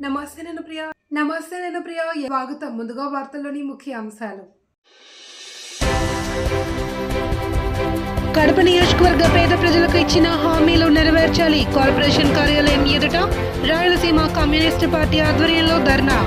నమస్తే నేను ప్రియ స్వాగతం. ముందుగా వార్తల్లోని ముఖ్య అంశాలు. కడప నియోజకవర్గ పేద ప్రజలకు ఇచ్చిన హామీలు నెరవేర్చాలి. కార్పొరేషన్ కార్యాలయం ఎదుట రాయలసీమ కమ్యూనిస్టు పార్టీ ఆధ్వర్యంలో ధర్నా.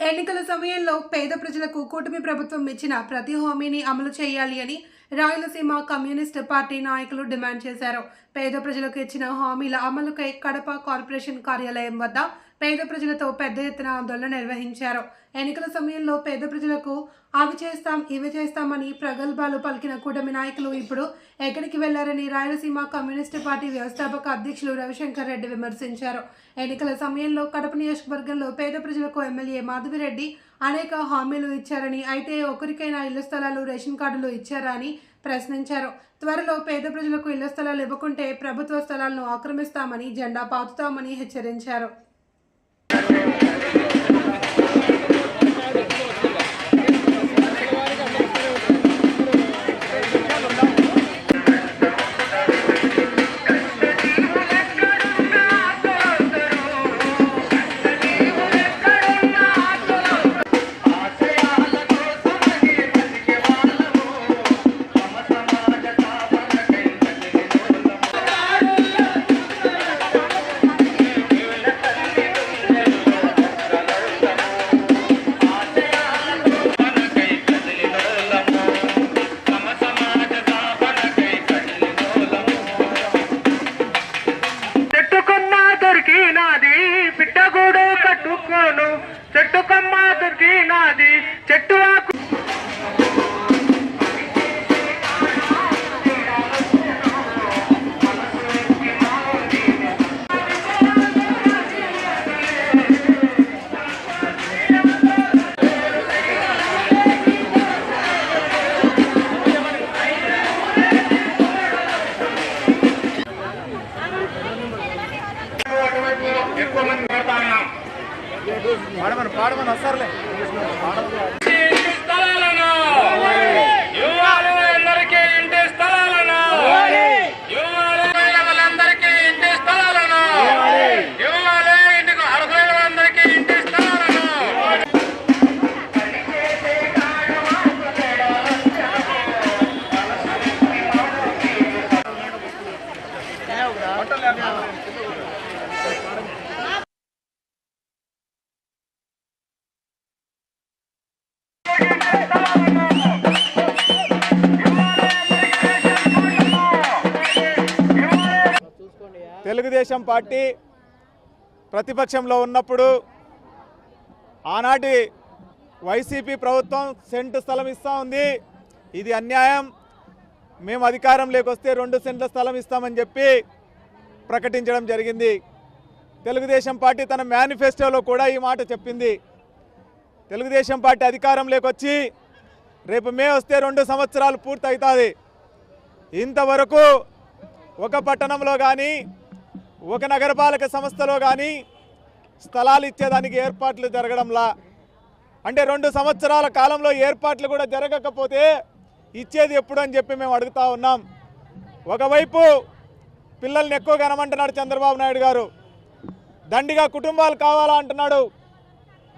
ఎన్నికల సమయంలో పేద ప్రజలకు కూటమి ప్రభుత్వం ఇచ్చిన ప్రతి హామీని అమలు చేయాలి అని రాయలసీమ కమ్యూనిస్టు పార్టీ నాయకులు డిమాండ్ చేశారు. పేద ప్రజలకు ఇచ్చిన హామీల అమలుకై కడప కార్పొరేషన్ కార్యాలయం వద్ద పేద ప్రజలతో పెద్ద ఎత్తున ఆందోళన నిర్వహించారు. ఎన్నికల సమయంలో పేద ప్రజలకు అవి చేస్తాం ఇవి చేస్తామని ప్రగల్భాలు పలికిన కూటమి నాయకులు ఇప్పుడు ఎక్కడికి వెళ్లారని రాయలసీమ కమ్యూనిస్టు పార్టీ వ్యవస్థాపక అధ్యక్షులు రవిశంకర్ రెడ్డి విమర్శించారు. ఎన్నికల సమయంలో కడప నియోజకవర్గంలో పేద ప్రజలకు ఎమ్మెల్యే మాధవిరెడ్డి అనేక హామీలు ఇచ్చారని, అయితే ఒకరికైనా ఇళ్ల స్థలాలు రేషన్ కార్డులు ఇచ్చారా అని ప్రశ్నించారు. త్వరలో పేద ప్రజలకు ఇళ్ల స్థలాలు ఇవ్వకుంటే ప్రభుత్వ స్థలాలను ఆక్రమిస్తామని, జెండా పాతుతామని హెచ్చరించారు. పిట్టగూడు కట్టుకోను చెట్టు కొమ్మ దొరికినాది చెట్టు ఆకు ఎక్కువ మంది పాడమని వస్తారులే. ఇంటి స్థలాలను ఇవ్వాలి, అందరికీ ఇంటి స్థలాలను ఇవ్వాలి, వాళ్ళందరికీ ఇంటి స్థలాలను ఇవ్వాలి, ఇంటికి అర్హులైన వాళ్ళందరికీ ఇంటి స్థలాలను. తెలుగుదేశం పార్టీ ప్రతిపక్షంలో ఉన్నప్పుడు ఆనాటి వైసీపీ ప్రభుత్వం సెంటు స్థలం ఇస్తూ ఉంది. ఇది అన్యాయం, మేము అధికారంలోకి వస్తే 2 సెంట్ల స్థలం ఇస్తామని చెప్పి ప్రకటించడం జరిగింది. తెలుగుదేశం పార్టీ తన మేనిఫెస్టోలో కూడా ఈ మాట చెప్పింది. తెలుగుదేశం పార్టీ అధికారంలోకి వచ్చి రేపు మే వస్తే 2 సంవత్సరాలు పూర్తవుతుంది. ఇంతవరకు ఒక పట్టణంలో కానీ ఒక నగరపాలక సంస్థలో కానీ స్థలాలు ఇచ్చేదానికి ఏర్పాట్లు జరగడంలా. అంటే 2 సంవత్సరాల కాలంలో ఏర్పాట్లు కూడా జరగకపోతే ఇచ్చేది ఎప్పుడు అని చెప్పి మేము అడుగుతా ఉన్నాం. ఒకవైపు పిల్లల్ని ఎక్కువ కనమంటున్నాడు చంద్రబాబు నాయుడు గారు, దండిగా కుటుంబాలు కావాలా అంటున్నాడు,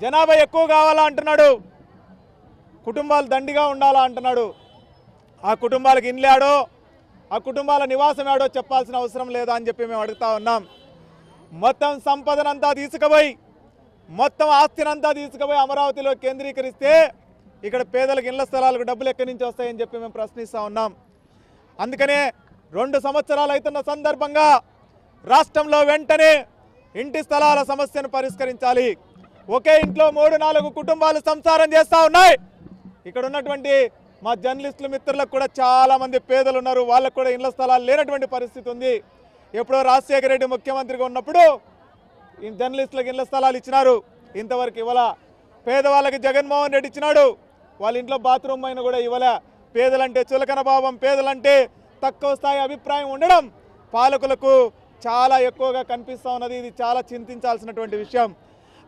జనాభా ఎక్కువ కావాలా అంటున్నాడు, కుటుంబాలు దండిగా ఉండాలా అంటున్నాడు. ఆ కుటుంబాలకు ఇన్లాడో ఆ కుటుంబాల నివాసం ఏడో చెప్పాల్సిన అవసరం లేదా అని చెప్పి మేము అడుగుతా ఉన్నాం. మొత్తం సంపదనంతా తీసుకుపోయి, మొత్తం ఆస్తినంతా తీసుకుపోయి అమరావతిలో కేంద్రీకరిస్తే ఇక్కడ పేదలకు ఇళ్ల స్థలాలకు డబ్బులు ఎక్కడి నుంచి వస్తాయని చెప్పి మేము ప్రశ్నిస్తూ ఉన్నాం. అందుకనే 2 సంవత్సరాలు అవుతున్న సందర్భంగా రాష్ట్రంలో వెంటనే ఇంటి స్థలాల సమస్యను పరిష్కరించాలి. ఒకే ఇంట్లో 3-4 కుటుంబాలు సంసారం చేస్తూ ఉన్నాయి. ఇక్కడ ఉన్నటువంటి మా జర్నలిస్టుల మిత్రులకు కూడా చాలామంది పేదలు ఉన్నారు, వాళ్ళకు కూడా ఇళ్ల స్థలాలు లేనటువంటి పరిస్థితి ఉంది. ఎప్పుడో రాజశేఖర రెడ్డి ముఖ్యమంత్రిగా ఉన్నప్పుడు జర్నలిస్టులకు ఇళ్ల స్థలాలు ఇచ్చినారు, ఇంతవరకు ఇవ్వాల. పేదవాళ్ళకి జగన్మోహన్ రెడ్డి ఇచ్చినాడు, వాళ్ళ ఇంట్లో బాత్రూమ్ అయినా కూడా ఇవ్వాల. పేదలంటే చులకన భావం, పేదలంటే తక్కువ స్థాయి అభిప్రాయం ఉండడం పాలకులకు చాలా ఎక్కువగా కనిపిస్తూ ఉన్నది. ఇది చాలా చింతించాల్సినటువంటి విషయం.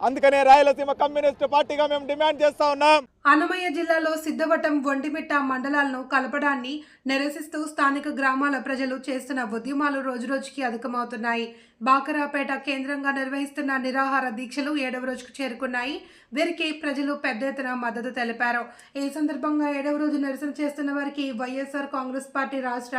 అందుకనే రాయలసీమ కమ్యూనిస్ట్ పార్టీగా మేము డిమాండ్ చేస్తా ఉన్నాం. అన్నమయ్య జిల్లాలో సిద్ధవటం, ఒంటిమిట్ట మండలాలను కలపడాన్ని నిరసిస్తూ స్థానిక గ్రామాల ప్రజలు చేస్తున్న ఉద్యమాలు రోజురోజుకి అధికమవుతున్నాయి. బాకరాపేట కేంద్రంగా నిర్వహిస్తున్న నిరాహార దీక్షలు 7వ రోజుకు చేరుకున్నాయి. వీరికి ప్రజలు పెద్ద ఎత్తున మద్దతు తెలిపారు. ఈ సందర్భంగా 7వ రోజు నిరసన చేస్తున్న వారికి వైఎస్ఆర్ కాంగ్రెస్ పార్టీ రాష్ట్ర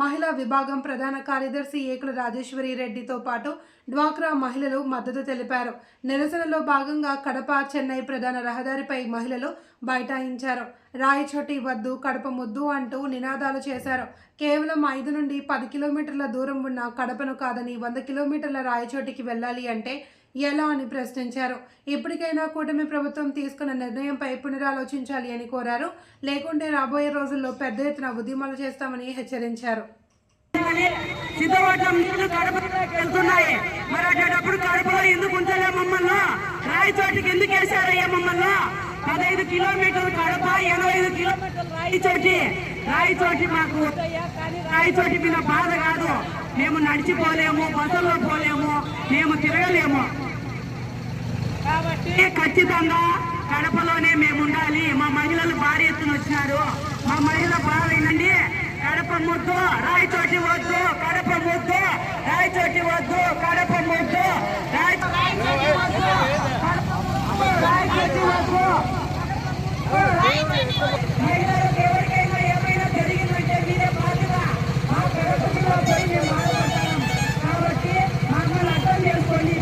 మహిళా విభాగం ప్రధాన కార్యదర్శి ఏకుల రాజేశ్వరి రెడ్డితో పాటు డ్వాక్రా మహిళలు మద్దతు తెలిపారు. నిరసనలో భాగంగా కడప చెన్నై ప్రధాన రహదారిపై మహిళలు బైఠాయించారు. రాయచోటి వద్దు, కడప ముద్దు అంటూ నినాదాలు చేశారు. కేవలం 5 నుండి 10 కిలోమీటర్ల దూరం ఉన్న కడపను కాదని 100 కిలోమీటర్ల రాయచోటికి వెళ్ళాలి అంటే ఎలా అని ప్రశ్నించారు. ఇప్పటికైనా కూటమి ప్రభుత్వం తీసుకున్న నిర్ణయంపై పునరాలోచించాలి అని కోరారు. లేకుంటే రాబోయే రోజుల్లో పెద్ద ఎత్తున ఉద్యమాలు చేస్తామని హెచ్చరించారు. సిద్ధవటం నీళ్లు కడపలోకి వెళ్తున్నాయి. మరి అటప్పుడు కడపలో ఎందుకు ఉంచలే మమ్మల్ని? రాయచోటికి ఎందుకు వేశారయ్యా మమ్మల్ని? 15 కిలోమీటర్లు కడప, 85 కిలోమీటర్లు రాయచోటి మాకు రాయచోటి మీద బాధ కాదు. మేము నడిచిపోలేము, బస్సుల్లో పోలేము, మేము తిరగలేము. కాబట్టి ఖచ్చితంగా కడపలోనే మేము ఉండాలి. మా మహిళలు భారీ ఎత్తున వచ్చినారు. మా మహిళల బాధ ఏంటండి? కడప ముద్దు, రాయచోటి వద్దు, కడప ముద్దు, రాయచోటి వద్దు, కడప ముద్దు, రాయచోటి వద్దు. మహిళలకు ఎవరికైనా ఏమైనా జరిగిందంటే మీరే బాధ్యత. మా కడపలో పోయి మేము మాట్లాడతాం. కాబట్టి మమ్మల్ని అర్థం చేసుకోండి.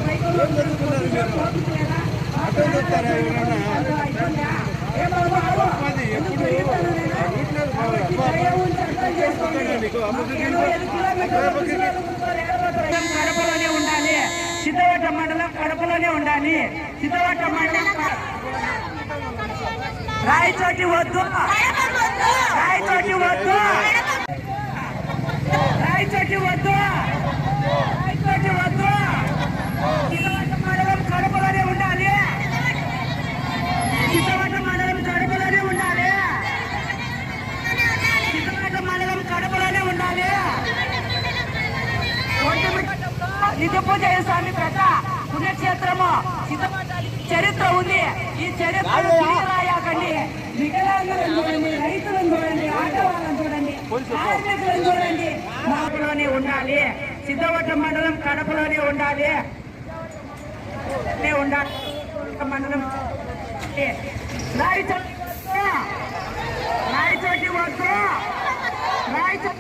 కడపలోనే ఉండాలి. సిద్ధవటం మండలం కడపలోనే ఉండాలి. సిద్ధవటం మండలం రాయచోటి వద్దు, రాయచోటి వద్దు, రాయచోటి వద్దు, రాయచోటి వద్దు. సిద్ధవటం మండలం కడపలోనే ఉండాలి. సిద్ధవటం మండలం కడపలోనే ఉండాలి. సిద్ధవటం మండలం కడపలోనే ఉండాలి. నిజపూజయ్య స్వామి పెద్ద పుణ్యక్షేత్రము. చరిత్ర ఉంది. ఈ చరిత్ర రాయాకండి. వికలాంగులను చూడండి, రైతులను చూడండి, ఆటో వాళ్ళని చూడండి, కార్మికులను చూడండి. కడపలోనే ఉండాలి. సిద్ధవటం మండలం కడపలోనే ఉండాలి. మండలం రాయచోటి వద్దు, రాయచోటి వద్దు, రాయచోటి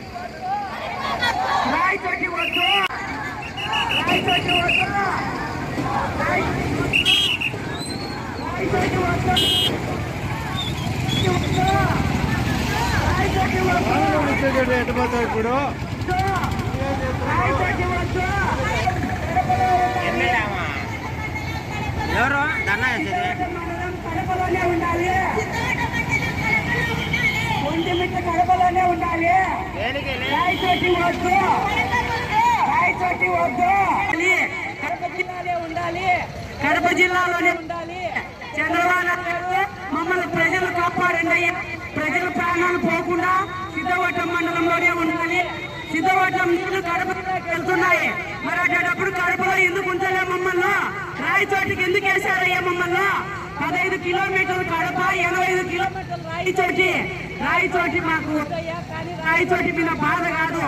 వద్దు, రాయచోటి వద్దు, రాయచోటి వద్దు, రాయచోటి వద్దు. ఇప్పుడు రాయచోటి వద్దు. ఎవరు కడపలోనే ఉండాలి. ఒంటిమిట్ట కడపలోనే ఉండాలి. రాయచోటి వద్దు, రాయచోటి వద్దు. కడప జిల్లాలో ఉండాలి. కడప జిల్లాలోనే ఉండాలి. చంద్రబాబు నాయుడు మమ్మల్ని ప్రజలు కాపాడండి. ప్రజల ప్రాణాలు పోకుండా సిద్ధవటం మండలంలోనే ఉండాలి. సిద్ధవటం నీళ్లు కడపలోకి వెళ్తున్నాయి. మరి అటప్పుడు కడపలో ఎందుకు ఉంచలే మమ్మల్ని? రాయచోటికి ఎందుకు వేశారయ్యా మమ్మల్ని? 15 కిలోమీటర్లు కడప, 85 కిలోమీటర్లు రాయచోటి మాకు రాయచోటి మీద బాధ కాదు.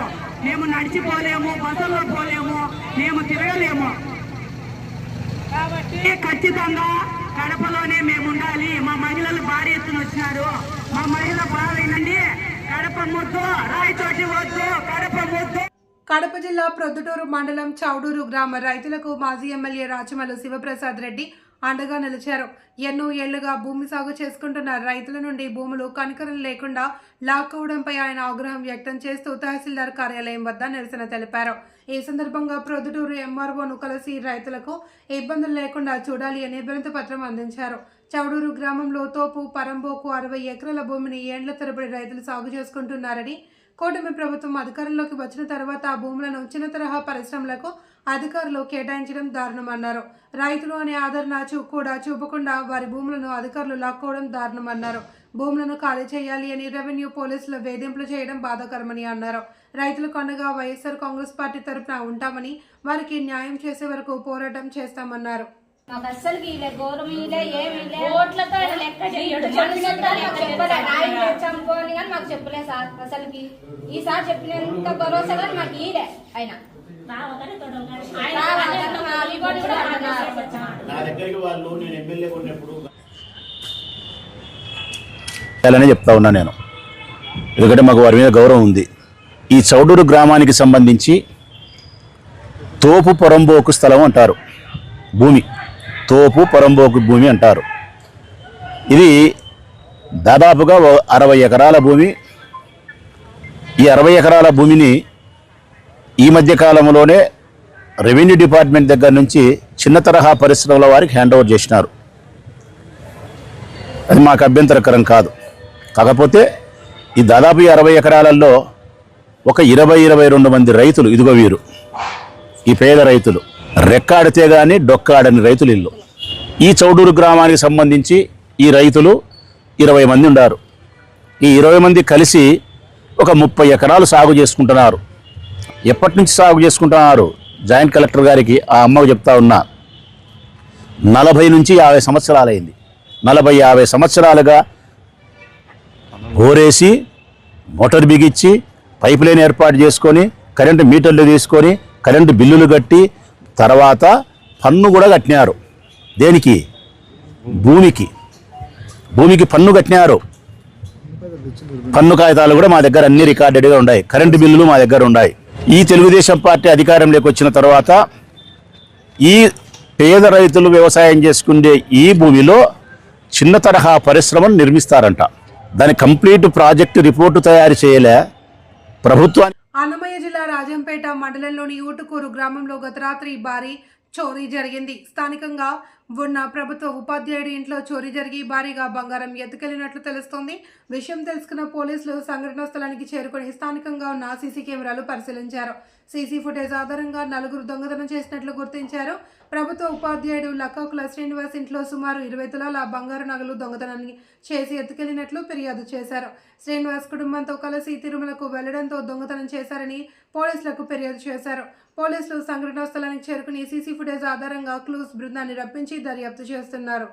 మేము నడిచిపోలేము, బస్సుల్లో పోలేము, మేము తిరగలేము. కాబట్టి ఖచ్చితంగా కడపలోనే మేము ఉండాలి. మా మహిళలు భారీ ఎత్తున వచ్చినారు. మా మహిళల బాధ ఏంటండి? కడప ముద్దు, రాయచోటి వద్దు, కడప ముద్దు. కడప జిల్లా ప్రొద్దుటూరు మండలం చౌడూరు గ్రామ రైతులకు మాజీ ఎమ్మెల్యే రాచమల్లు శివప్రసాద్ రెడ్డి అండగా నిలిచారు. ఎన్నో ఏళ్లుగా భూమి సాగు చేసుకుంటున్న రైతుల నుండి భూములు కనికరం లేకుండా లాక్కోవడంపై ఆయన ఆగ్రహం వ్యక్తం చేస్తూ తహసీల్దార్ కార్యాలయం వద్ద నిరసన తెలిపారు. ఈ సందర్భంగా ప్రొద్దుటూరు ఎంఆర్ఓను కలిసి రైతులకు ఇబ్బందులు లేకుండా చూడాలి అని వినతి పత్రం అందించారు. చౌడూరు గ్రామంలో తోపు పరంబోకు 60 ఎకరాల భూమిని ఏండ్ల తరబడి రైతులు సాగు చేసుకుంటున్నారని, కూటమి ప్రభుత్వం అధికారంలోకి వచ్చిన తర్వాత ఆ భూములను చిన్న తరహా పరిశ్రమలకు అధికారులు కేటాయించడం దారుణమన్నారు. రైతులు అనే ఆదరణ కూడా చూపకుండా వారి భూములను అధికారులు లాక్కోవడం దారుణమన్నారు. భూములను ఖాళీ చేయాలి అని రెవెన్యూ పోలీసులు వేధింపులు చేయడం బాధాకరమని అన్నారు. రైతులకు అండగా వైఎస్ఆర్ కాంగ్రెస్ పార్టీ తరఫున ఉంటామని, వారికి న్యాయం చేసే వరకు పోరాటం చేస్తామన్నారు. మాకు అస్సలు గౌరవం ఏమి ఓట్లతో లెక్క చంపుకోని కానీ మాకు చెప్పలే సార్. అసలుకి ఈసారి చెప్పినంత భరోసా కానీ మాకు ఈలే ఆయన చెప్తా ఉన్నా నేను, ఎందుకంటే మాకు వారి మీద గౌరవం ఉంది. ఈ చౌడూరు గ్రామానికి సంబంధించి తోపు పొరంబోకు స్థలం అంటారు, భూమి తోపు పొరంబోకు భూమి అంటారు. ఇది దాదాపుగా 60 ఎకరాల భూమి. ఈ 60 ఎకరాల భూమిని ఈ మధ్య కాలంలోనే రెవెన్యూ డిపార్ట్మెంట్ దగ్గర నుంచి చిన్న తరహా పరిశ్రమల వారికి హ్యాండ్ ఓవర్ చేసినారు. అది మాకు అభ్యంతరకరం కాదు. కాకపోతే ఈ దాదాపు 60 ఎకరాలలో ఒక 20-22 మంది రైతులు, ఇదిగో వీరు ఈ పేద రైతులు, రెక్కాడితే కానీ డొక్కాడని రైతులు ఇల్లు. ఈ చౌడూరు గ్రామానికి సంబంధించి ఈ రైతులు 20 మంది ఉన్నారు. ఈ 20 మంది కలిసి ఒక 30 ఎకరాలు సాగు చేసుకుంటున్నారు. ఎప్పటి నుంచి సాగు చేసుకుంటున్నారు? జాయింట్ కలెక్టర్ గారికి ఆ అమ్మకు చెప్తా ఉన్నా, 40 నుంచి 50 సంవత్సరాలైంది. 40-50 సంవత్సరాలుగా గోరేసి మోటార్ బిగించి పైప్ లైన్ ఏర్పాటు చేసుకొని కరెంటు మీటర్లు తీసుకొని కరెంటు బిల్లులు కట్టి తర్వాత పన్ను కూడా కట్టినారు. దేనికి? భూమికి పన్ను కట్టినారు. పన్ను కాగితాలు కూడా మా దగ్గర అన్ని రికార్డెడ్గా ఉన్నాయి. కరెంటు బిల్లులు మా దగ్గర ఉన్నాయి. ఈ తెలుగుదేశం పార్టీ అధికారంలోకి వచ్చిన తర్వాత ఈ పేద రైతులు వ్యవసాయం చేసుకునే ఈ భూమిలో చిన్న తరహా పరిశ్రమను నిర్మిస్తారంట. దాని కంప్లీట్ ప్రాజెక్టు రిపోర్టు తయారు చేయలే ప్రభుత్వాన్ని. అన్నమయ్య జిల్లా రాజంపేట మండలంలోని ఊటుకూరు గ్రామంలో గత రాత్రి భారీ చోరీ జరిగింది. స్థానికంగా ఉన్న ప్రభుత్వ ఉపాధ్యాయుడి ఇంట్లో చోరీ జరిగి భారీగా బంగారం ఎత్తుకెళ్లినట్లు తెలుస్తోంది. విషయం తెలుసుకున్న పోలీసులు సంఘటనా స్థలానికి చేరుకుని స్థానికంగా ఉన్న సీసీ కెమెరాలు పరిశీలించారు. సీసీ ఫుటేజ్ ఆధారంగా 4 దొంగతనం చేసినట్లు గుర్తించారు. ప్రభుత్వ ఉపాధ్యాయుడు లక్కాకుల శ్రీనివాస్ ఇంట్లో సుమారు 20 తులాల బంగారు నగలు దొంగతనాన్ని చేసి ఎత్తుకెళ్లినట్లు ఫిర్యాదు చేశారు. శ్రీనివాస్ కుటుంబంతో కలిసి తిరుమలకు వెళ్లడంతో దొంగతనం చేశారని పోలీసులకు ఫిర్యాదు చేశారు. పోలీసులు సంఘటనా స్థలానికి చేరుకుని సీసీ ఫుటేజ్ ఆధారంగా క్లూస్ బృందాన్ని రప్పించి దర్యాప్తు చేస్తున్నారు.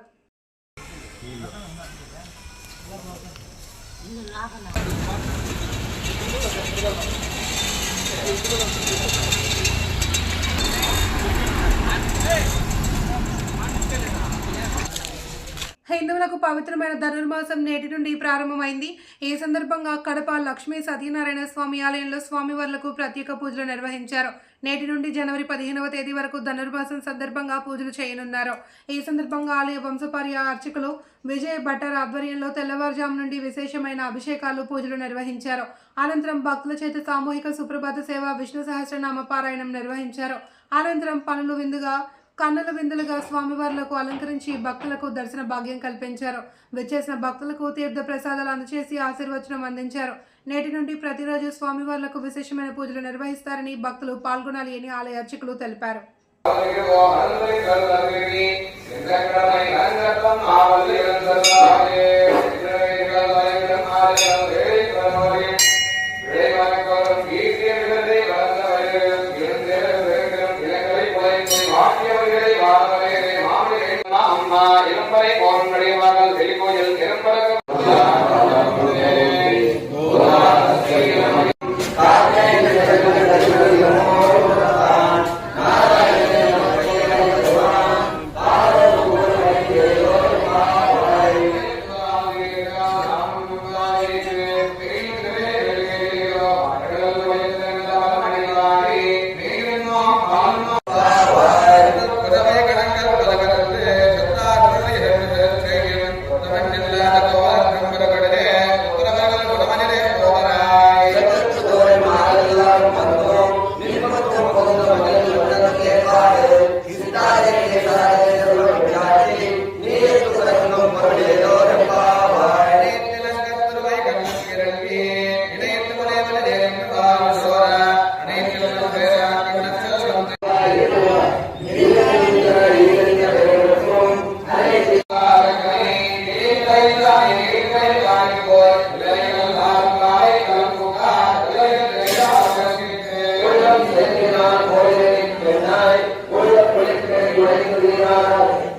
హిందువులకు పవిత్రమైన ధనుర్మాసం నేటి నుండి ప్రారంభమైంది. ఈ సందర్భంగా కడప లక్ష్మీ సత్యనారాయణ స్వామి ఆలయంలో స్వామివార్లకు ప్రత్యేక పూజలు నిర్వహించారు. నేటి నుండి జనవరి 15వ తేదీ వరకు ధనుర్మాసం సందర్భంగా పూజలు చేయనున్నారు. ఈ సందర్భంగా ఆలయ వంశపార్య అర్చకులు విజయ్ భట్టర్ ఆధ్వర్యంలో తెల్లవారుజాము నుండి విశేషమైన అభిషేకాలు, పూజలు నిర్వహించారు. అనంతరం భక్తుల చేత సామూహిక సుప్రభాత సేవ, విష్ణు సహస్రనామ పారాయణం నిర్వహించారు. అనంతరం కన్నుల విందులుగా స్వామివార్లకు అలంకరించి భక్తులకు దర్శన భాగ్యం కల్పించారు. విచ్చేసిన భక్తులకు తీర్థ ప్రసాదాలు అందజేసి ఆశీర్వచనం అందించారు. నేటి నుండి ప్రతిరోజు స్వామివార్లకు విశేషమైన పూజలు నిర్వహిస్తారని భక్తులు పాల్గొనాలి అని ఆలయ అర్చకులు తెలిపారు. Gracias.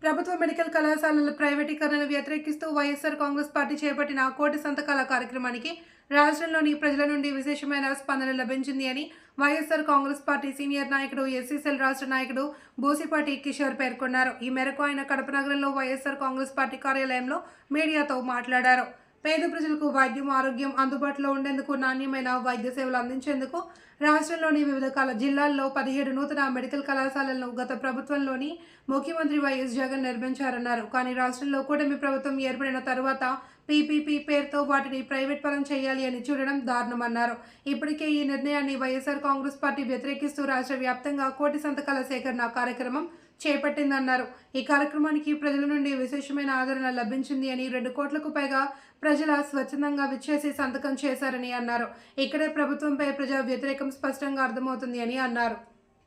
ప్రభుత్వ మెడికల్ కళాశాలల ప్రైవేటీకరణను వ్యతిరేకిస్తూ వైఎస్ఆర్ కాంగ్రెస్ పార్టీ చేపట్టిన కోటి సంతకాల కార్యక్రమానికి రాష్ట్రంలోని ప్రజల నుండి విశేషమైన స్పందన లభించింది అని వైఎస్ఆర్ కాంగ్రెస్ పార్టీ సీనియర్ నాయకుడు ఎస్సీసీఎల్ రాష్ట్ర నాయకుడు బోసిపాటి కిషోర్ పేర్కొన్నారు. ఈ మేరకు ఆయన కడప నగరంలో వైఎస్ఆర్ కాంగ్రెస్ పార్టీ కార్యాలయంలో మీడియాతో మాట్లాడారు. పేద ప్రజలకు వైద్యం, ఆరోగ్యం అందుబాటులో ఉండేందుకు నాణ్యమైన వైద్య సేవలు అందించేందుకు రాష్ట్రంలోని వివిధ జిల్లాల్లో 17 నూతన మెడికల్ కళాశాలలను గత ప్రభుత్వంలోని ముఖ్యమంత్రి వైఎస్ జగన్ నిర్మించారన్నారు. కానీ రాష్ట్రంలో కూటమి ప్రభుత్వం ఏర్పడిన తరువాత పీపీపీ పేరుతో వాటిని ప్రైవేట్ పరం చేయాలి అని చూడడం దారుణమన్నారు. ఇప్పటికే ఈ నిర్ణయాన్ని వైఎస్ఆర్ కాంగ్రెస్ పార్టీ వ్యతిరేకిస్తూ రాష్ట్ర వ్యాప్తంగా కోటి సంతకాల సేకరణ కార్యక్రమం చేపట్టిందన్నారు. ఈ కార్యక్రమానికి ప్రజల నుండి విశేషమైన ఆదరణ లభించింది అని 2 కోట్లకు పైగా ప్రజల స్వచ్ఛందంగా విచ్చేసి సంతకం చేశారని అన్నారు. ఇక్కడే ప్రభుత్వంపై ప్రజా వ్యతిరేకం స్పష్టంగా అర్థమవుతుంది అని అన్నారు.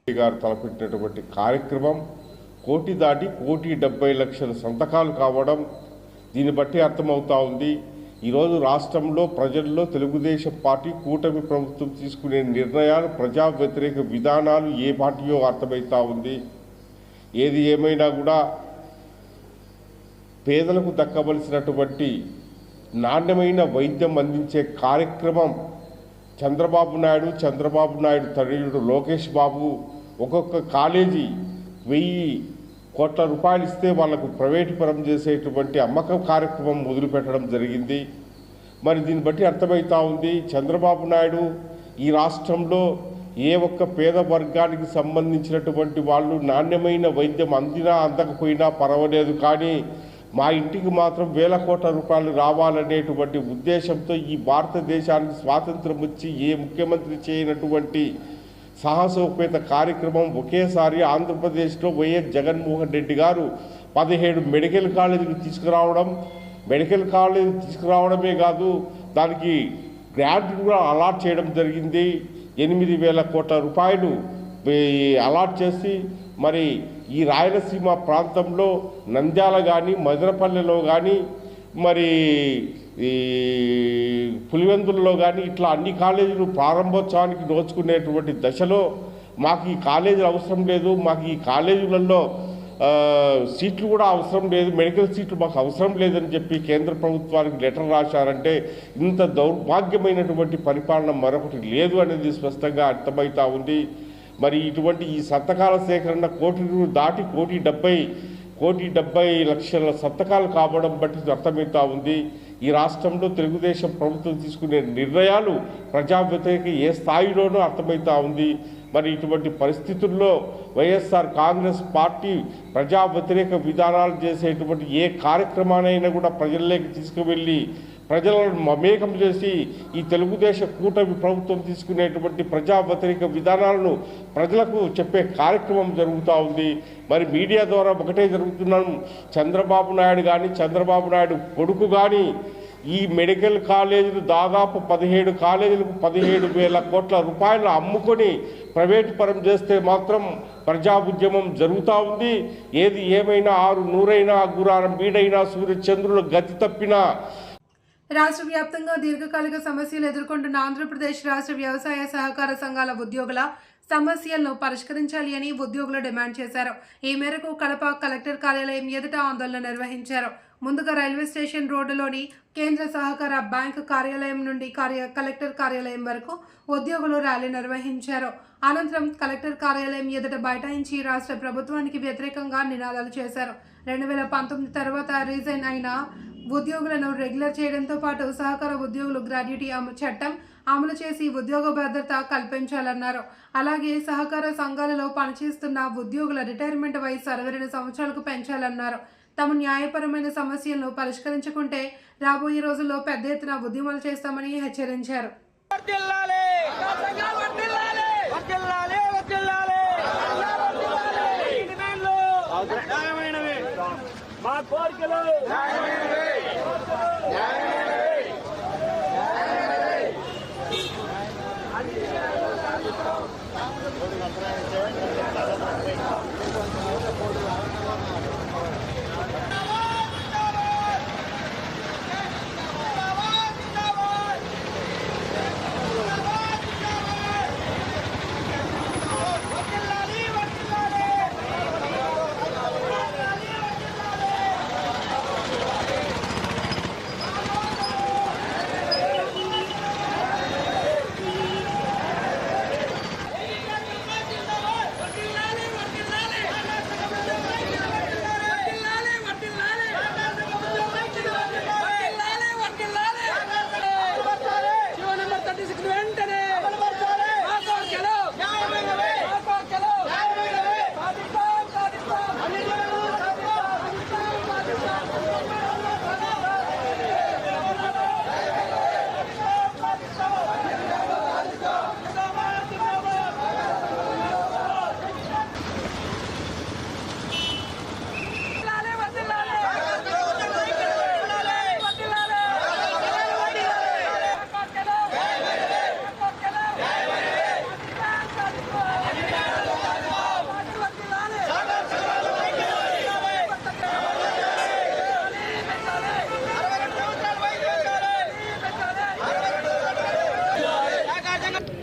గారు తలపెట్టినటువంటి కార్యక్రమం కోటి దాటి 1,70,00,000 సంతకాలు కావడం దీన్ని బట్టి అర్థమవుతా ఉంది. ఈరోజు రాష్ట్రంలో ప్రజల్లో తెలుగుదేశం పార్టీ కూటమి ప్రభుత్వం తీసుకునే నిర్ణయాలు, ప్రజా వ్యతిరేక విధానాలు ఏ పార్టీయో అర్థమవుతా ఉంది. ఏది ఏమైనా కూడా పేదలకు దక్కవలసినటువంటి నాణ్యమైన వైద్యం అందించే కార్యక్రమం చంద్రబాబు నాయుడు తనయుడు లోకేష్ బాబు ఒక్కొక్క కాలేజీ 1,000 కోట్ల రూపాయలు ఇస్తే వాళ్లకు ప్రైవేటు పరం చేసేటువంటి అమ్మకం కార్యక్రమం మొదలుపెట్టడం జరిగింది. మరి దీన్ని బట్టి అర్థమవుతా ఉంది చంద్రబాబు నాయుడు ఈ రాష్ట్రంలో ఏ ఒక్క పేద వర్గానికి సంబంధించినటువంటి వాళ్ళు నాణ్యమైన వైద్యం అందినా అందకపోయినా పర్వాలేదు, కానీ మా ఇంటికి మాత్రం 1,000 కోట్ల రూపాయలు రావాలనేటువంటి ఉద్దేశంతో ఈ భారతదేశానికి స్వాతంత్రం వచ్చి ఏ ముఖ్యమంత్రి చేయనటువంటి సాహసోపేత కార్యక్రమం ఒకేసారి ఆంధ్రప్రదేశ్లో వైఎస్ జగన్మోహన్ రెడ్డి గారు 17 మెడికల్ కాలేజీలు తీసుకురావడమే కాదు, దానికి గ్రాంట్ కూడా అలాట్ చేయడం జరిగింది. 8,000 కోట్ల రూపాయలు అలాట్ చేసి మరి ఈ రాయలసీమ ప్రాంతంలో నంద్యాల కానీ మదనపల్లెలో కానీ మరి ఈ పులివెందులలో కానీ ఇట్లా అన్ని కాలేజీలు ప్రారంభోత్సవానికి నోచుకునేటువంటి దశలో మాకు ఈ కాలేజీలు అవసరం లేదు, మాకు ఈ కాలేజీలలో సీట్లు కూడా అవసరం లేదు, మెడికల్ సీట్లు మాకు అవసరం లేదని చెప్పి కేంద్ర ప్రభుత్వానికి లెటర్ రాశారంటే ఇంత దౌర్భాగ్యమైనటువంటి పరిపాలన మరొకటి లేదు అనేది స్పష్టంగా అర్థమవుతా ఉంది. మరి ఇటువంటి ఈ సంతకాల సేకరణ కోటి దాటి 1,70,00,000 సంతకాలు కావడం బట్టి అర్థమవుతా ఉంది. ఈ రాష్ట్రంలో తెలుగుదేశం ప్రభుత్వం తీసుకునే నిర్ణయాలు ప్రజా వ్యతిరేక ఏ స్థాయిలోనూ అర్థమవుతా ఉంది. మరి ఇటువంటి పరిస్థితుల్లో వైఎస్ఆర్ కాంగ్రెస్ పార్టీ ప్రజా వ్యతిరేక విధానాలు చేసేటువంటి ఏ కార్యక్రమానైనా కూడా ప్రజల్లోకి తీసుకువెళ్ళి ప్రజలను మమేకం చేసి ఈ తెలుగుదేశం కూటమి ప్రభుత్వం తీసుకునేటువంటి ప్రజా వ్యతిరేక విధానాలను ప్రజలకు చెప్పే కార్యక్రమం జరుగుతూ ఉంది. మరి మీడియా ద్వారా ఒకటే జరుగుతున్నాం, చంద్రబాబు నాయుడు కానీ చంద్రబాబు నాయుడు కొడుకు కానీ ఈ మెడికల్ కాలేజీలు దాదాపు 17 కాలేజీలకు 17,000 కోట్ల రూపాయలు అమ్ముకొని ప్రైవేటు పరం చేస్తే మాత్రం ప్రజా ఉద్యమం జరుగుతూ ఉంది. ఏది ఏమైనా 6 నూరైనా గురారం బీడైనా సూర్యచంద్రుల గతి తప్పినా రాష్ట్ర వ్యాప్తంగా దీర్ఘకాలిక సమస్యలు ఎదుర్కొంటున్న ఆంధ్రప్రదేశ్ రాష్ట్ర వ్యవసాయ సహకార సంఘాల ఉద్యోగుల సమస్యలను పరిష్కరించాలి అని ఉద్యోగులు డిమాండ్ చేశారు. ఈ మేరకు కడప కలెక్టర్ కార్యాలయం ఎదుట ఆందోళన నిర్వహించారు. ముందుగా రైల్వే స్టేషన్ రోడ్డులోని కేంద్ర సహకార బ్యాంకు కార్యాలయం నుండి కలెక్టర్ కార్యాలయం వరకు ఉద్యోగులు ర్యాలీ నిర్వహించారు. అనంతరం కలెక్టర్ కార్యాలయం ఎదుట బైఠాయించి రాష్ట్ర ప్రభుత్వానికి వ్యతిరేకంగా నినాదాలు చేశారు. 2019 తర్వాత రిజైన్ అయిన ఉద్యోగులను రెగ్యులర్ చేయడంతో పాటు సహకార ఉద్యోగులు గ్రాడ్యుటీ చట్టం అమలు చేసి ఉద్యోగ భద్రత కల్పించాలన్నారు. అలాగే సహకార సంఘాలలో పనిచేస్తున్న ఉద్యోగుల రిటైర్మెంట్ వయసు 62 సంవత్సరాలకు పెంచాలన్నారు. తమ న్యాయపరమైన సమస్యలను పరిష్కరించుకుంటే రాబోయే రోజుల్లో పెద్ద ఎత్తున ఉద్యమాలు చేస్తామని హెచ్చరించారు.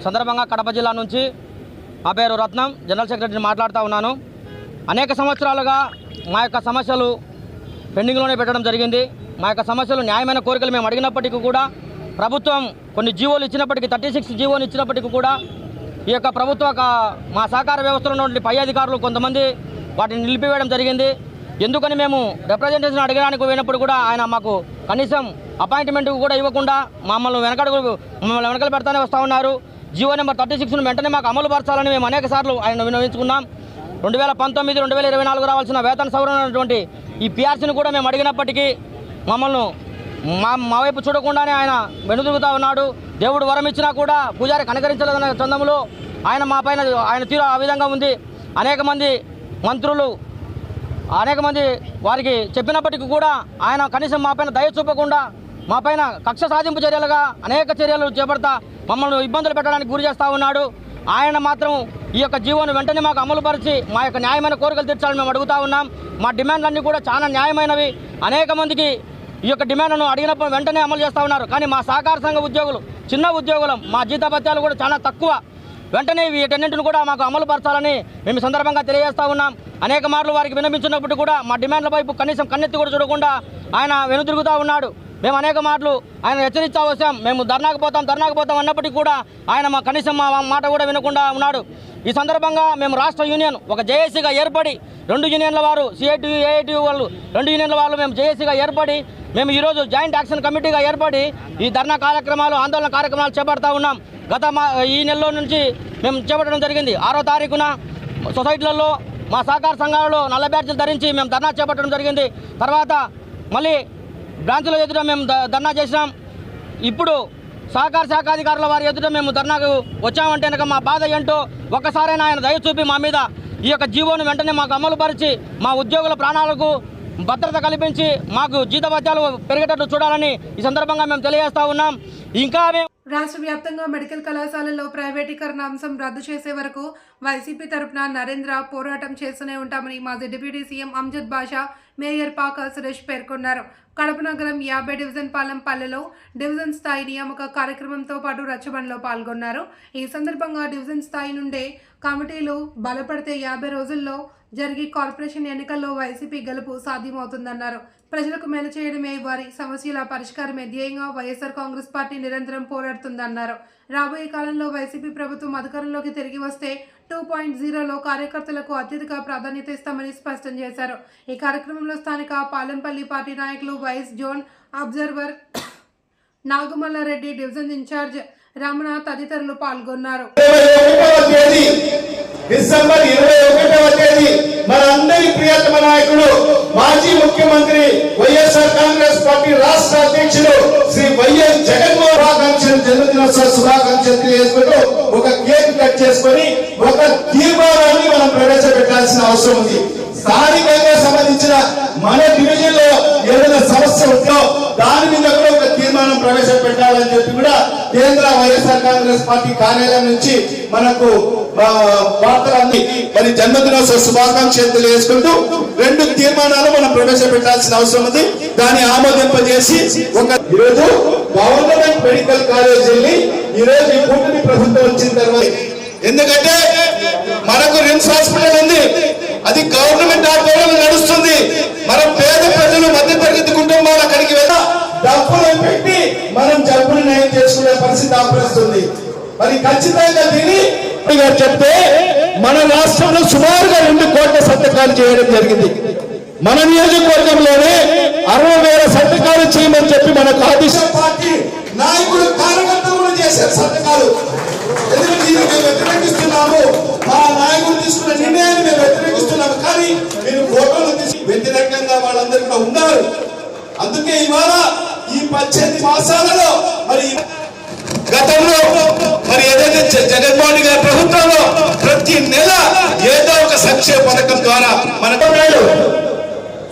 సందర్భంగా కడప జిల్లా నుంచి నా పేరు రత్నం, జనరల్ సెక్రటరీని మాట్లాడుతూ ఉన్నాను. అనేక సంవత్సరాలుగా మా యొక్క సమస్యలు పెండింగ్లోనే పెట్టడం జరిగింది. మా యొక్క సమస్యలు న్యాయమైన కోరికలు మేము అడిగినప్పటికీ కూడా ప్రభుత్వం కొన్ని జీవోలు ఇచ్చినప్పటికీ 36 జీవోలు ఇచ్చినప్పటికీ కూడా ఈ యొక్క ప్రభుత్వ మా సహకార వ్యవస్థలో ఉన్నటువంటి పై అధికారులు కొంతమంది వాటిని నిలిపివేయడం జరిగింది. ఎందుకని మేము రిప్రజెంటేషన్ అడగడానికి పోయినప్పుడు కూడా ఆయన మాకు కనీసం అపాయింట్మెంట్ కూడా ఇవ్వకుండా మమ్మల్ని వెనకలు పెడతానే వస్తూ ఉన్నారు. జీవో నెంబర్ 36ను వెంటనే మాకు అమలు పరచాలని మేము అనేక సార్లు ఆయన విన్నవించుకున్నాం. 2019, 2024 రావాల్సిన వేతన సవరణ ఉన్నటువంటి ఈ పిఆర్సీని కూడా మేము అడిగినప్పటికీ మమ్మల్ని మా వైపు చూడకుండానే ఆయన వెనుదిరుగుతూ ఉన్నాడు. దేవుడు వరం ఇచ్చినా కూడా పూజారి కనకరించలేదన్న చందంలో మా పైన ఆయన తీరు ఆ విధంగా ఉంది. అనేక మంది మంత్రులు వారికి చెప్పినప్పటికీ కూడా ఆయన కనీసం మా పైన దయ చూపకుండా మా పైన కక్ష సాధింపు చర్యలుగా అనేక చర్యలు చేపడతా మమ్మల్ని ఇబ్బందులు పెట్టడానికి గురి చేస్తూ ఉన్నాడు. ఆయన మాత్రం ఈ యొక్క జీవోను వెంటనే మాకు అమలుపరిచి మా యొక్క న్యాయమైన కోరికలు తీర్చాలని మేము అడుగుతూ ఉన్నాం. మా డిమాండ్లన్నీ కూడా చాలా న్యాయమైనవి. అనేక మందికి ఈ యొక్క డిమాండ్లను అడిగినప్పుడు వెంటనే అమలు చేస్తూ ఉన్నారు. కానీ మా సహకార సంఘ ఉద్యోగులు చిన్న ఉద్యోగులం, మా జీతభత్యాలు కూడా చాలా తక్కువ. వెంటనే వీటన్నింటిని కూడా మాకు అమలు పరచాలని మేము సందర్భంగా తెలియజేస్తూ ఉన్నాం. అనేక మార్లు వారికి విన్నవించినప్పుడు కూడా మా డిమాండ్ల వైపు కనీసం కన్నెత్తి కూడా చూడకుండా ఆయన వెనుదిరుగుతూ ఉన్నాడు. మేము అనేక మాటలు ఆయన హెచ్చరించా వచ్చాం. మేము ధర్నాకు పోతాం అన్నప్పటికీ కూడా ఆయన కనీసం మా మాట కూడా వినకుండా ఉన్నాడు. ఈ సందర్భంగా మేము రాష్ట్ర యూనియన్ ఒక జేఏసీగా ఏర్పడి 2 యూనియన్ల వారు సిఐటియు ఏఐటియు వాళ్ళు 2 యూనియన్ల వాళ్ళు మేము జేఏసీగా ఏర్పడి మేము ఈరోజు జాయింట్ యాక్షన్ కమిటీగా ఏర్పడి ఈ ధర్నా కార్యక్రమాలు ఆందోళన కార్యక్రమాలు చేపడతా ఉన్నాం. ఈ నెలలో నుంచి మేము చేపట్టడం జరిగింది. 6వ తారీఖున సొసైటీలలో మా సహకార సంఘాలలో నల్ల బ్యాడ్జీలు ధరించి మేము ధర్నా చేపట్టడం జరిగింది. తర్వాత మళ్ళీ బ్రాంచ్ల ఎదుట మేము ధర్నా చేసినాం. ఇప్పుడు సహకార శాఖాధికారుల వారి ఎదుట మేము ధర్నాకు వచ్చామంటే కనుక మా బాధ ఏంటో ఒక్కసారైనా ఆయన దయ చూపి మా మీద ఈ యొక్క జీవోను వెంటనే మాకు అమలుపరిచి మా ఉద్యోగుల ప్రాణాలకు భద్రత కల్పించి మాకు జీతభత్యాలు పెరిగేటట్టు చూడాలని ఈ సందర్భంగా మేము తెలియజేస్తా ఉన్నాం. ఇంకా రాష్ట్ర వ్యాప్తంగా మెడికల్ కళాశాలల్లో ప్రైవేటీకరణ అంశం రద్దు చేసే వరకు వైసీపీ తరపున నరేంద్ర పోరాటం చేస్తూనే ఉంటామని మాజీ డిప్యూటీ సీఎం అమ్జద్ బాషా, మేయర్ పాక సురేష్ పేర్కొన్నారు. కడప నగరం 50 డివిజన్ పాలెంపల్లెలో డివిజన్ స్థాయి నియామక కార్యక్రమంతో పాటు రచ్చబండలో పాల్గొన్నారు. ఈ సందర్భంగా డివిజన్ స్థాయి నుండే కమిటీలు బలపడితే 50 రోజుల్లో జరిగే కార్పొరేషన్ ఎన్నికల్లో వైసీపీ గెలుపు సాధ్యమవుతుందన్నారు. ప్రజలకు మేలు చేయడమే వారి సమస్యల పరిష్కారమే ధ్యేయంగా వైఎస్ఆర్ కాంగ్రెస్ పార్టీ నిరంతరం పోరాడుతుందన్నారు. రాబోయే కాలంలో వైసీపీ ప్రభుత్వం అధికారంలోకి తిరిగి వస్తే 2.0లో కార్యకర్తలకు అత్యధిక ప్రాధాన్యత ఇస్తామని స్పష్టం చేశారు. ఈ కార్యక్రమంలో స్థానిక పాలెంపల్లి పార్టీ నాయకులు vice zone observer Nagamallareddy, division incharge Ramana తదితరులు పాల్గొన్నారు. డిసెంబర్ 21వ తేదీ మనందరి ప్రియతమ నాయకుడు మాజీ ముఖ్యమంత్రి వైఎస్ఆర్ కాంగ్రెస్ పార్టీ రాష్ట్ర అధ్యక్షుడు శ్రీ వైఎస్ జగన్మోహన్ జన్మదినోత్సవ శుభాకాంక్షలు తెలియజేసుకుంటూ ఒక కేక్ కట్ చేసుకొని ఒక తీర్మానాన్ని మనం ప్రవేశపెట్టాల్సిన అవసరం ఉంది. స్థానికంగా సంబంధించిన మన డివిజన్ లో ఏదైనా సమస్య ఉందో దాని మీద కూడా ఒక తీర్మానం ప్రవేశపెట్టాలని చెప్పి కూడా కేంద్ర వైఎస్ఆర్ కాంగ్రెస్ పార్టీ కార్యాలయం నుంచి మనకు వార్తలన్నీ మరి జన్మదినోత్సవ శుభాకాంక్షలు తెలియజేసుకుంటూ 2 తీర్మానాలు మనం ప్రవేశపెట్టాల్సిన అవసరం ఉంది. దాన్ని ఆమోదింపజేసి ఈరోజు గవర్నమెంట్ మెడికల్ కాలేజ్ వెళ్ళి ఈరోజు ఈ కూటమి ప్రభుత్వం వచ్చిన తర్వాత, ఎందుకంటే మనకు రిమ్స్ హాస్పిటల్ ఉంది, అది గవర్నమెంట్ ఆధ్వర్యంలో నడుస్తుంది. మనం పేద ప్రజలు మధ్యతరగతి కుటుంబాలు అక్కడికి వెళ్ళి డబ్బులు పెట్టి మనం జబ్బులు నయం చేసుకునే పరిస్థితి ఆపరిస్తుంది. మరి ఖచ్చితంగా దీన్ని చెప్తే మన రాష్ట్రంలో సుమారుగా 2 కోట్ల సంతకాలు చేయడం జరిగింది. మన నియోజకవర్గంలోనే 60,000 సంతకాలు చేయమని చెప్పి మనకు ఆదేశం పార్టీ నాయకులు కార్యకర్తలు చేసే సంతకాలు. ఎందుకంటే దీనికి వ్యతిరేకిస్తున్నాము, మా నాయకులు తీసుకున్న నిర్ణయాన్ని మేము వ్యతిరేకిస్తున్నాము. కానీ మీరు ఫోటోలు తీసి వ్యతిరేకంగా వాళ్ళందరూ కూడా ఉన్నారు. అందుకే ఇవాళ ఈ 18 మాసాలలో మరి గతంలో మరి ఏదైతే జగన్మోహన్ గారి ప్రభుత్వంలో ప్రతి నెల ఏదో ఒక సంక్షేమ పథకం ద్వారా మనకు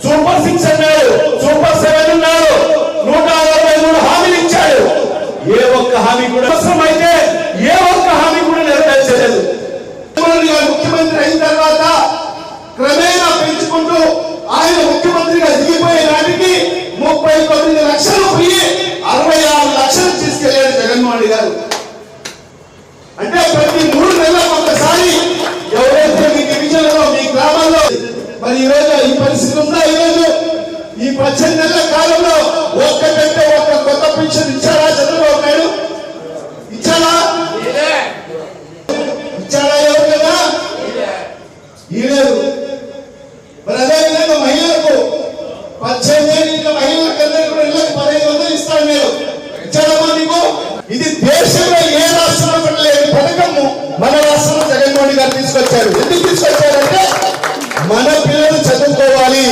సూపర్ 6 అన్నాడు, సూపర్ 7 అన్నాడు, 163 హామీలు ఇచ్చాడు. ఏ ఒక్క హామీ కూడా అవసరమైతే ఏ ఒక్క హామీ కూడా నెరవేర్చలేదు. ముఖ్యమంత్రి అయిన తర్వాత క్రమేణా పెంచుకుంటూ ఆయన ముఖ్యమంత్రిగా దిగిపోయే నాటికి 39 లక్షలు పోయి 66 లక్షలు తీసుకెళ్లాడు జగన్మోహన్ గారు. అంటే ప్రతి 3 నెలలకు ఒకసారి ఎవరైతే మీ డివిజన్లో మీ గ్రామాల్లో మరి ఈరోజు ఈ పరిస్థితి ఉందా? ఈరోజు ఈ 18 నెలల కాలంలో ఒక్కటంటే ఒక్క కొత్త పెన్షన్ ఇచ్చారా చంద్రబాబు నాయుడు? ఇచ్చారా? ఇచ్చారా? ఎవరు కదా ఇలేదు. మరి అదేవిధంగా మహిళలకు 18 ఏళ్ళ మహిళలకందరికీ కూడా ఇళ్ళకి 1500 ఇస్తాను నేను. ఇచ్చాడమ్మా నీకు? ఇది దేశంలో ఏ రాష్ట్రంలో పెట్టలేని పథకము మన రాష్ట్రంలో జగన్మోహన్ గారు తీసుకొచ్చారు. ఎందుకు తీసుకొచ్చారంటే మన పిల్లలు చదువుకోవాలి.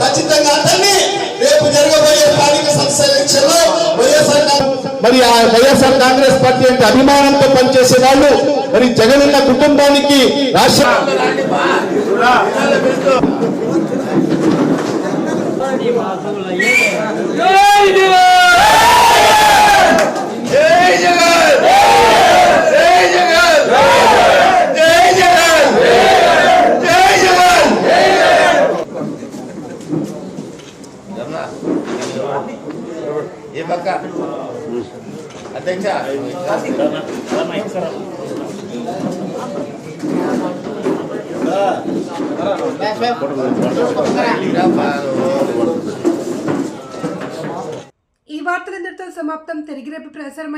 ఖచ్చితంగా అతన్ని రేపు జరగబోయే స్థానిక సంస్థ ఎలక్షన్ లో మరి ఆ వైఎస్ఆర్ కాంగ్రెస్ పార్టీ అంటే అభిమానంతో పనిచేసే వాళ్ళు మరి జగనన్న కుటుంబానికి రాష్ట్ర అధ్యక్ష వార్తలందరితో సమాప్తం. తిరిగి రేపు ప్రసారమయ్యే